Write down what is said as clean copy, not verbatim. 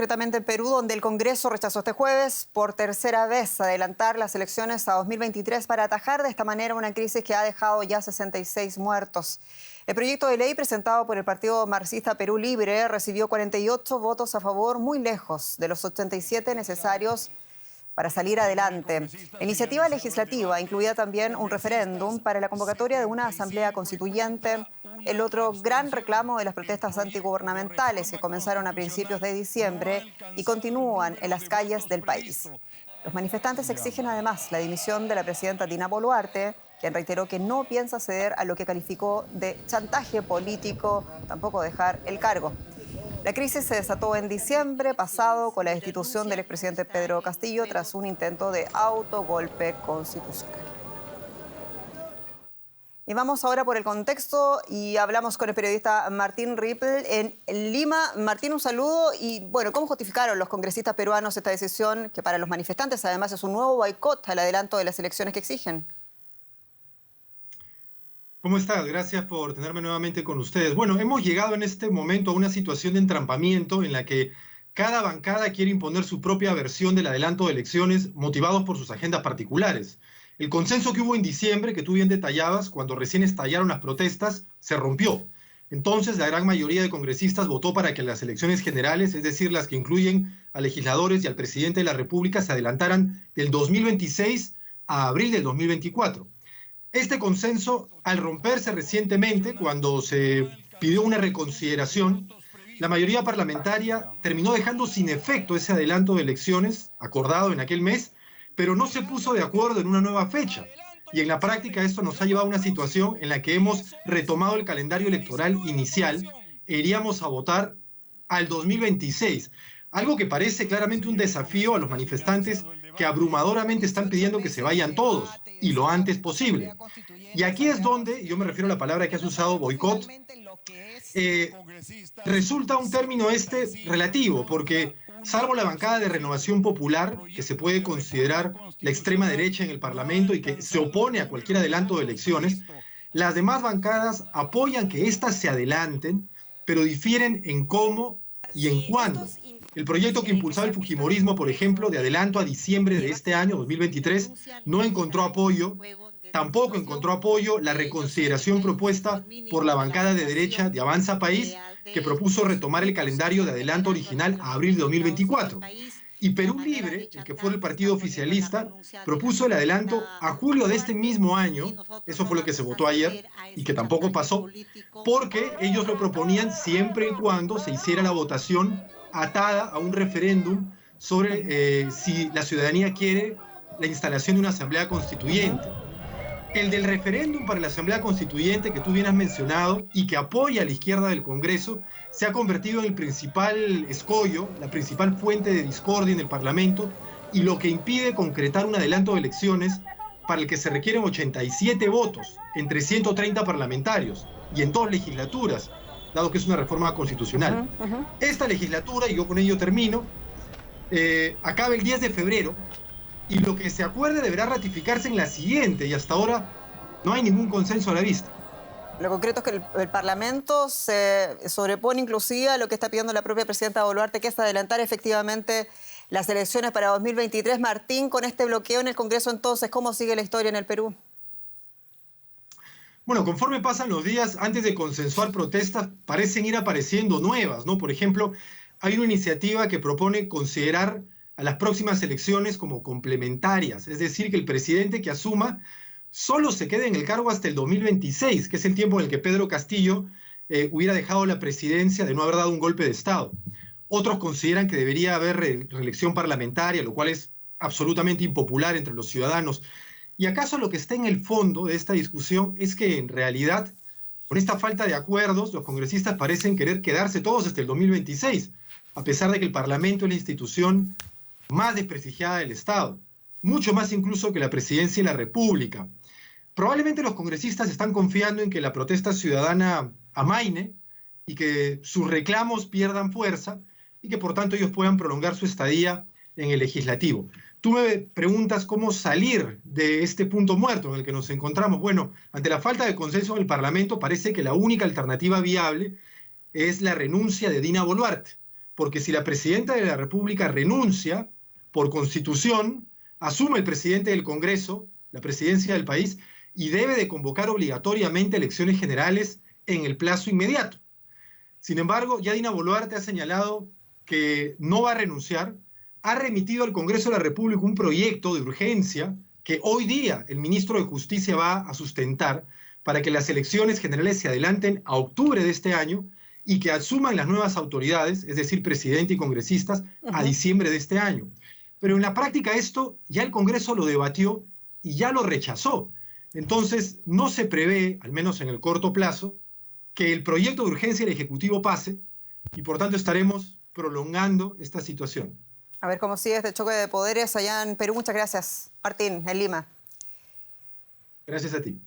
concretamente en Perú, donde el Congreso rechazó este jueves por tercera vez adelantar las elecciones a 2023 para atajar de esta manera una crisis que ha dejado ya 66 muertos. El proyecto de ley presentado por el Partido Marxista Perú Libre recibió 48 votos a favor, muy lejos de los 87 necesarios para salir adelante. La iniciativa legislativa incluía también un referéndum para la convocatoria de una asamblea constituyente, el otro gran reclamo de las protestas antigubernamentales que comenzaron a principios de diciembre y continúan en las calles del país. Los manifestantes exigen además la dimisión de la presidenta Dina Boluarte, quien reiteró que no piensa ceder a lo que calificó de chantaje político, tampoco dejar el cargo. La crisis se desató en diciembre pasado con la destitución del expresidente Pedro Castillo tras un intento de autogolpe constitucional. Y vamos ahora por el contexto y hablamos con el periodista Martín Rippel en Lima. Martín, un saludo. Y bueno, ¿cómo justificaron los congresistas peruanos esta decisión que para los manifestantes además es un nuevo boicot al adelanto de las elecciones que exigen? ¿Cómo estás? Gracias por tenerme nuevamente con ustedes. Bueno, hemos llegado en este momento a una situación de entrampamiento en la que cada bancada quiere imponer su propia versión del adelanto de elecciones motivados por sus agendas particulares. El consenso que hubo en diciembre, que tú bien detallabas, cuando recién estallaron las protestas, se rompió. Entonces, la gran mayoría de congresistas votó para que las elecciones generales, es decir, las que incluyen a legisladores y al presidente de la República, se adelantaran del 2026 a abril del 2024. Este consenso, al romperse recientemente, cuando se pidió una reconsideración, la mayoría parlamentaria terminó dejando sin efecto ese adelanto de elecciones acordado en aquel mes, pero no se puso de acuerdo en una nueva fecha. Y en la práctica esto nos ha llevado a una situación en la que hemos retomado el calendario electoral inicial e iríamos a votar al 2026. Algo que parece claramente un desafío a los manifestantes que abrumadoramente están pidiendo que se vayan todos y lo antes posible. Y aquí es donde, yo me refiero a la palabra que has usado, boicot, resulta un término relativo, porque salvo la bancada de Renovación Popular, que se puede considerar la extrema derecha en el Parlamento y que se opone a cualquier adelanto de elecciones, las demás bancadas apoyan que éstas se adelanten, pero difieren en cómo y en cuándo. El proyecto que impulsaba el fujimorismo, por ejemplo, de adelanto a diciembre de este año, 2023, no encontró apoyo. Tampoco encontró apoyo la reconsideración propuesta por la bancada de derecha de Avanza País, que propuso retomar el calendario de adelanto original a abril de 2024. Y Perú Libre, el que fue el partido oficialista, propuso el adelanto a julio de este mismo año. Eso fue lo que se votó ayer y que tampoco pasó, porque ellos lo proponían siempre y cuando se hiciera la votación atada a un referéndum sobre si la ciudadanía quiere la instalación de una asamblea constituyente. El del referéndum para la Asamblea Constituyente que tú bien has mencionado y que apoya a la izquierda del Congreso se ha convertido en el principal escollo, la principal fuente de discordia en el Parlamento y lo que impide concretar un adelanto de elecciones para el que se requieren 87 votos entre 130 parlamentarios y en 2 legislaturas, dado que es una reforma constitucional. Esta legislatura, y yo con ello termino, acaba el 10 de febrero, y lo que se acuerde deberá ratificarse en la siguiente, y hasta ahora no hay ningún consenso a la vista. Lo concreto es que el Parlamento se sobrepone inclusive a lo que está pidiendo la propia presidenta Boluarte, que es adelantar efectivamente las elecciones para 2023. Martín, con este bloqueo en el Congreso, entonces, ¿cómo sigue la historia en el Perú? Bueno, conforme pasan los días, antes de consensuar protestas, parecen ir apareciendo nuevas, ¿no? Por ejemplo, hay una iniciativa que propone considerar a las próximas elecciones como complementarias, es decir, que el presidente que asuma solo se quede en el cargo hasta el 2026, que es el tiempo en el que Pedro Castillo hubiera dejado la presidencia de no haber dado un golpe de Estado. Otros consideran que debería haber reelección parlamentaria, lo cual es absolutamente impopular entre los ciudadanos. ¿Y acaso lo que está en el fondo de esta discusión es que en realidad, con esta falta de acuerdos, los congresistas parecen querer quedarse todos hasta el 2026, a pesar de que el Parlamento es la institución más desprestigiada del Estado, mucho más incluso que la presidencia de la República? Probablemente los congresistas están confiando en que la protesta ciudadana amaine y que sus reclamos pierdan fuerza y que por tanto ellos puedan prolongar su estadía en el legislativo. Tú me preguntas cómo salir de este punto muerto en el que nos encontramos. Bueno, ante la falta de consenso en el Parlamento parece que la única alternativa viable es la renuncia de Dina Boluarte, porque si la presidenta de la República renuncia por constitución, asume el presidente del Congreso la presidencia del país y debe de convocar obligatoriamente elecciones generales en el plazo inmediato. Sin embargo, ya Dina Boluarte ha señalado que no va a renunciar, ha remitido al Congreso de la República un proyecto de urgencia que hoy día el ministro de Justicia va a sustentar para que las elecciones generales se adelanten a octubre de este año y que asuman las nuevas autoridades, es decir, presidente y congresistas, a diciembre de este año. Pero en la práctica esto ya el Congreso lo debatió y ya lo rechazó. Entonces, no se prevé, al menos en el corto plazo, que el proyecto de urgencia del Ejecutivo pase y por tanto estaremos prolongando esta situación. A ver cómo sigue este choque de poderes allá en Perú. Muchas gracias, Martín, en Lima. Gracias a ti.